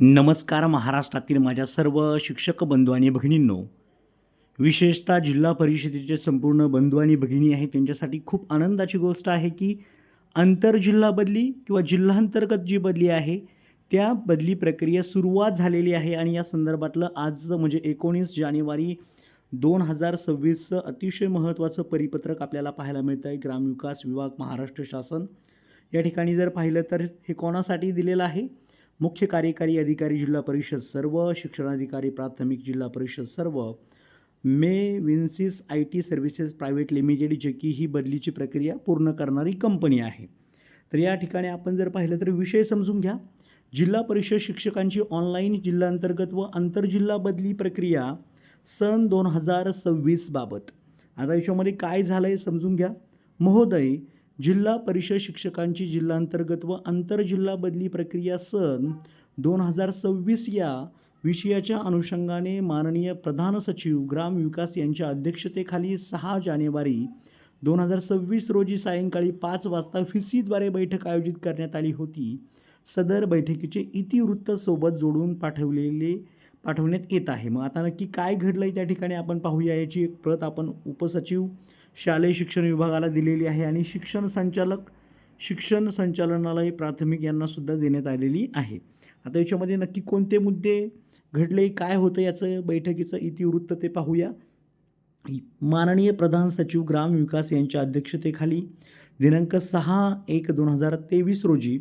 नमस्कार महाराष्ट्रातील माझ्या सर्व शिक्षक बंधू आणि भगिनींनो, विशेषतः जिल्हा परिषदेचे संपूर्ण बंधू आणि भगिनी आहेत त्यांच्यासाठी खूप आनंदाची गोष्ट आहे की आंतरजिल्हा बदली किंवा जिल्हांतर्गत जी बदली आहे त्या बदली प्रक्रिया सुरुवात झालेली आहे आणि या संदर्भातलं आज म्हणजे 19 जानेवारी 2026चं अतिशय महत्त्वाचं परिपत्रक आपल्याला पाहायला मिळतं आहे. ग्रामविकास विभाग महाराष्ट्र शासन या ठिकाणी जर पाहिलं तर हे कोणासाठी दिलेलं आहे? मुख्य कार्यकारी अधिकारी जिल्हा परिषद सर्व, शिक्षणाधिकारी प्राथमिक जिल्हा परिषद सर्व, Vinsys I T services private limited जे की ही बदलीची प्रक्रिया पूर्ण करणारी कंपनी आहे. तर या ठिकाणी आपण जर पाहिलं तर विषय समजून घ्या. जिल्हा परिषद शिक्षकांची ऑनलाईन जिल्हांतर्गत व आंतरजिल्हा बदली प्रक्रिया सन 2026 बाबत. आता याच्यामध्ये काय झालं आहे समजून घ्या. महोदय, जिल्हा परिषद शिक्षकांची जिल्हांतर्गत व आंतरजिल्हा बदली प्रक्रिया सन 2026 या विषयाच्या अनुषंगाने माननीय प्रधान सचिव ग्रामविकास यांच्या अध्यक्षतेखाली 6 जानेवारी 2026 रोजी सायंकाळी 5 वाजता व्हीसीद्वारे बैठक आयोजित करण्यात आली होती. सदर बैठकीचे इतिवृत्त सोबत जोडून पाठवण्यात येत आहे. मग आता नक्की काय घडलं आहे त्या ठिकाणी आपण पाहूया. याची एक प्रत आपण उपसचिव शालेय शिक्षण विभागाला दिलेली आहे आणि शिक्षण संचालनालय प्राथमिक यांनासुद्धा देण्यात आलेली आहे. आता याच्यामध्ये नक्की कोणते मुद्दे घडले, काय होतं याचं बैठकीचं इतिवृत्त ते पाहूया. माननीय प्रधान सचिव ग्रामविकास यांच्या अध्यक्षतेखाली दिनांक 6/1/2023 रोजी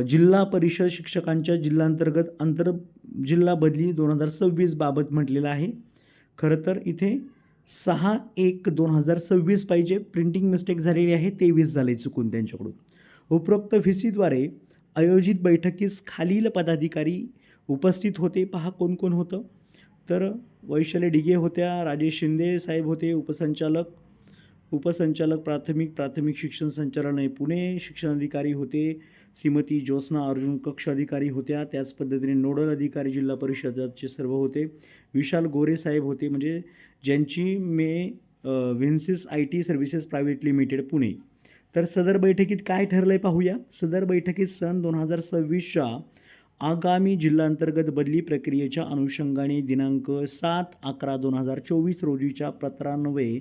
जिल्हा परिषद शिक्षकांच्या जिल्हांतर्गत आंतरजिल्हा बदली 2026 बाबत म्हटलेलं आहे. खरं तर इथे 6/1/2026 पाहिजे, प्रिंटिंग मिस्टेक झालेली आहे, 23 झाले चुकून त्यांच्याकडून. उपरोक्त व्हीसीद्वारे आयोजित बैठकीस खालील पदाधिकारी उपस्थित होते. पहा कोण कोण होतं. तर वैशाली डिगे होत्या, राजेश शिंदे साहेब होते, उपसंचालक प्राथमिक शिक्षण संचालनालय पुणे, शिक्षणाधिकारी होते श्रीमती ज्योत्स्ना अर्जुन, कक्ष अधिकारी होत्या. त्याच पद्धतीने नोडल अधिकारी जिल्हा परिषदाचे सर्व होते. विशाल गोरे साहेब होते, म्हणजे ज्यांची Vinsys I T services private limited Pune. तर सदर बैठकीत काय ठरलं आहे पाहूया. सदर बैठकीत सन 2026च्या आगामी जिल्हांतर्गत बदली प्रक्रियेच्या अनुषंगाने दिनांक 7/11/2024 रोजीच्या पत्रान्वये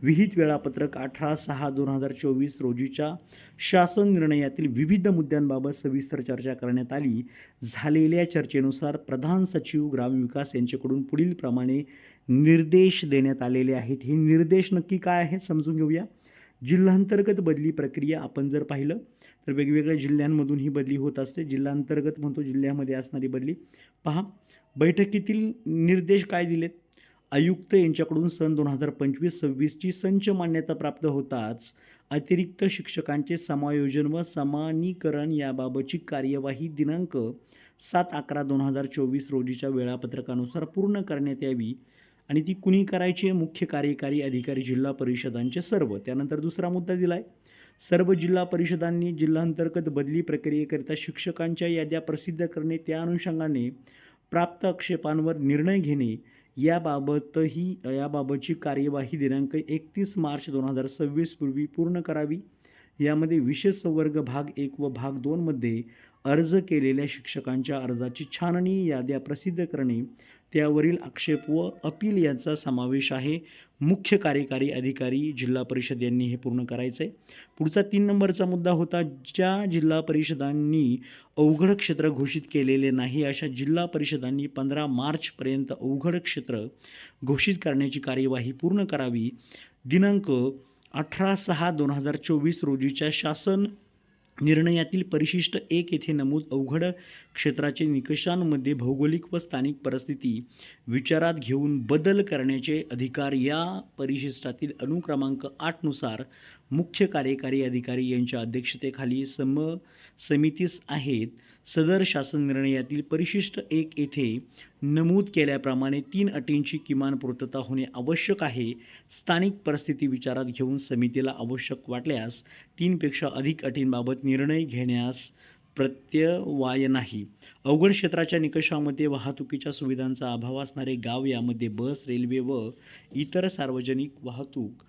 विहित वेळापत्रक 18/6/2024 रोजीच्या शासन निर्णयातील विविध मुद्द्यांबाबत सविस्तर चर्चा करण्यात आली. झालेल्या चर्चेनुसार प्रधान सचिव ग्रामविकास यांच्याकडून पुढील प्रमाणे निर्देश देण्यात आलेले आहेत. हे निर्देश नक्की काय आहेत समजून घेऊया. जिल्हांतर्गत बदली प्रक्रिया आपण जर पाहिलं तर वेगवेगळ्या जिल्ह्यांमधून ही बदली होत असते. जिल्हांतर्गत म्हणतो जिल्ह्यामध्ये असणारी बदली. पहा बैठकीतील निर्देश काय दिलेत. आयुक्त यांच्याकडून सन 2025-26ची संच मान्यता प्राप्त होताच अतिरिक्त शिक्षकांचे समायोजन व समानीकरण याबाबतची कार्यवाही दिनांक 7/11/2024 रोजीच्या वेळापत्रकानुसार पूर्ण करण्यात यावी आणि ती कुणी करायची आहे. मुख्य कार्यकारी अधिकारी जिल्हा परिषदांचे सर्व. त्यानंतर दुसरा मुद्दा दिला आहे. सर्व जिल्हा परिषदांनी जिल्हांतर्गत बदली प्रक्रियेकरिता शिक्षकांच्या याद्या प्रसिद्ध करणे, त्या अनुषंगाने प्राप्त आक्षेपांवर निर्णय घेणे याबाबतची कार्यवाही दिनांक 31 मार्च 2026 पूर्वी पूर्ण करावी. यामध्ये विशेष संवर्ग भाग 1 व भाग 2 मध्ये अर्ज केलेल्या शिक्षकांच्या अर्जाची छाननी, याद्या प्रसिद्ध करणे, त्यावरील आक्षेप व अपील यांचा समावेश आहे. मुख्य कार्यकारी अधिकारी जिल्हा परिषद यांनी हे पूर्ण करायचं आहे. पुढचा 3 नंबरचा मुद्दा होता. ज्या जिल्हा परिषदांनी अवघड क्षेत्र घोषित केलेले नाही अशा जिल्हा परिषदांनी 15 मार्चपर्यंत अवघड क्षेत्र घोषित करण्याची कार्यवाही पूर्ण करावी. दिनांक 18/6/2024 रोजीच्या शासन निर्णयातील परिशिष्ट 1 येथे नमूद अवघड क्षेत्राचे निकषांमध्ये भौगोलिक व स्थानिक परिस्थिती विचारात घेऊन बदल करण्याचे अधिकार या परिशिष्टातील अनुक्रमांक 8 नुसार मुख्य कार्यकारी अधिकारी यांच्या अध्यक्षतेखाली समितीस आहेत. सदर शासन निर्णयातील परिशिष्ट 1 येथे नमूद केल्याप्रमाणे 3 अटींची किमान पूर्तता होणे आवश्यक आहे. स्थानिक परिस्थिती विचारात घेऊन समितीला आवश्यक वाटल्यास 3 पेक्षा अधिक अटींबाबत निर्णय घेण्यास प्रत्यवाय नाही. अवघड क्षेत्राच्या निकषामध्ये वाहतुकीच्या सुविधांचा अभाव असणारे गाव, यामध्ये बस, रेल्वे व इतर सार्वजनिक वाहतूक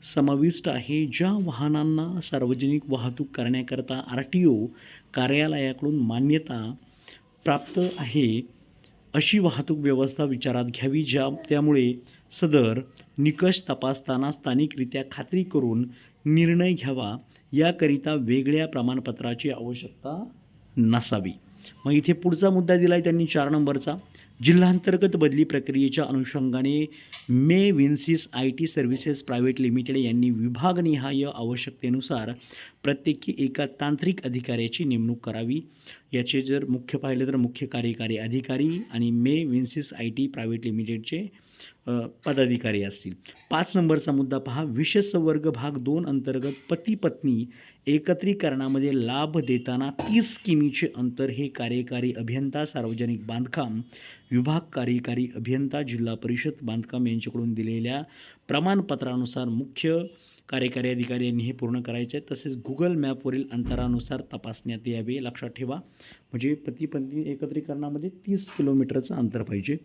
समाविष्ट आहे. ज्या वाहनांना सार्वजनिक वाहतूक करण्याकरता RTO कार्यालयाकडून मान्यता प्राप्त आहे अशी वाहतूक व्यवस्था विचारात घ्यावी, त्यामुळे सदर निकष तपासताना स्थानिकरित्या खात्री करून निर्णय घ्यावा. याकरिता वेगळ्या प्रमाणपत्राची आवश्यकता नसावी. मग इथे पुढचा मुद्दा दिला आहे त्यांनी 4 नंबरचा. जिल्हांतर्गत बदली प्रक्रियेच्या अनुषंगाने मे Vinsys I T services private limited यांनी विभागनिहाय आवश्यकतेनुसार प्रत्येकी एका तांत्रिक अधिकाऱ्याची नेमणूक करावी. याचे जर मुख्य पाहिलं तर मुख्य कार्यकारी अधिकारी आणि मे विन्सिस आय टी प्रायव्हेट लिमिटेडचे पदाधिकारी असतील. 5 नंबरचा मुद्दा पहा. विशेष संवर्ग भाग 2 अंतर्गत पती पत्नी एकत्रीकरणामध्ये लाभ देताना 30 किमीचे अंतर हे कार्यकारी अभियंता सार्वजनिक बांधकाम विभाग, कार्यकारी अभियंता जिल्हा परिषद बांधकाम यांच्याकडून दिलेल्या प्रमाणपत्रानुसार मुख्य कार्यकारी अधिकारी यांनी हे पूर्ण करायचे आहे. तसेच गुगल मॅपवरील अंतरानुसार तपासण्यात यावे. लक्षात ठेवा, म्हणजे पती पत्नी एकत्रीकरणामध्ये 30 किलोमीटरचं अंतर पाहिजे.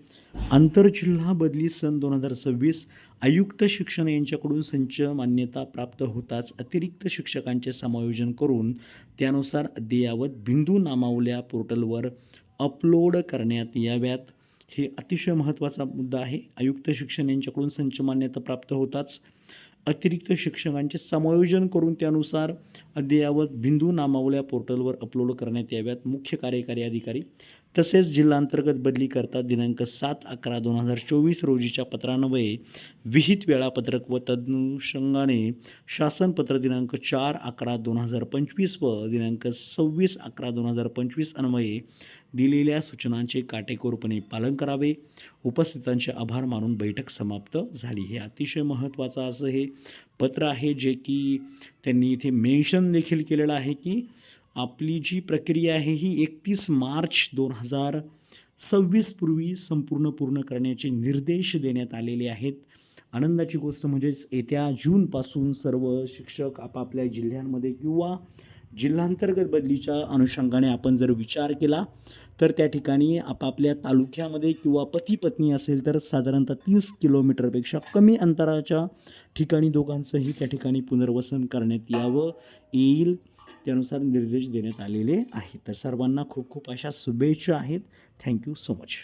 आंतरजिल्हा बदली सन 2026 आयुक्त शिक्षण यांच्याकडून संच मान्यता प्राप्त होताच अतिरिक्त शिक्षकांचे समायोजन करून त्यानुसार अद्ययावत बिंदू नामावल्या पोर्टलवर अपलोड करण्यात याव्यात. हे अतिशय महत्त्वाचा मुद्दा आहे. आयुक्त शिक्षण यांच्याकडून संच मान्यता प्राप्त होताच अतिरिक्त शिक्षकांचे समायोजन करून त्यानुसार अद्ययावत बिंदू नामावल्या पोर्टलवर अपलोड करण्यात याव्यात. मुख्य कार्यकारी अधिकारी तसेच जिल्हांतर्गत बदली करता दिनांक 7/11/2024 रोजीच्या पत्रान्वये विहित वेळापत्रक व तदनुषंगाने शासनपत्र दिनांक 4/11/2025 व दिनांक 26/11/2025 अन्वये दिलेल्या सूचनांचे काटेकोरपणे पालन करावे. उपस्थितांचे आभार मानून बैठक समाप्त झाली. हे अतिशय महत्त्वाचं असं हे पत्र आहे, जे की त्यांनी इथे मेन्शन देखील केलेलं आहे की आपली जी प्रक्रिया आहे ही 31 मार्च 2026 पूर्वी पूर्ण करण्याचे निर्देश देण्यात आलेले आहेत. आनंदाची गोष्ट म्हणजेच येत्या जूनपासून सर्व शिक्षक आपापल्या जिल्ह्यांमध्ये किंवा जिल्हांतर्गत बदलीच्या अनुषंगाने आपण जर विचार केला तर त्या ठिकाणी आपापल्या तालुक्यामध्ये किंवा पती पत्नी असेल तर साधारणतः 30 किलोमीटरपेक्षा कमी अंतराच्या ठिकाणी दोघांचंही त्या ठिकाणी पुनर्वसन करण्यात येईल. त्यानुसार निर्देश देण्यात आलेले आहेत. तर सर्वांना खूप खूप अशा शुभेच्छा आहेत. Thank you so much.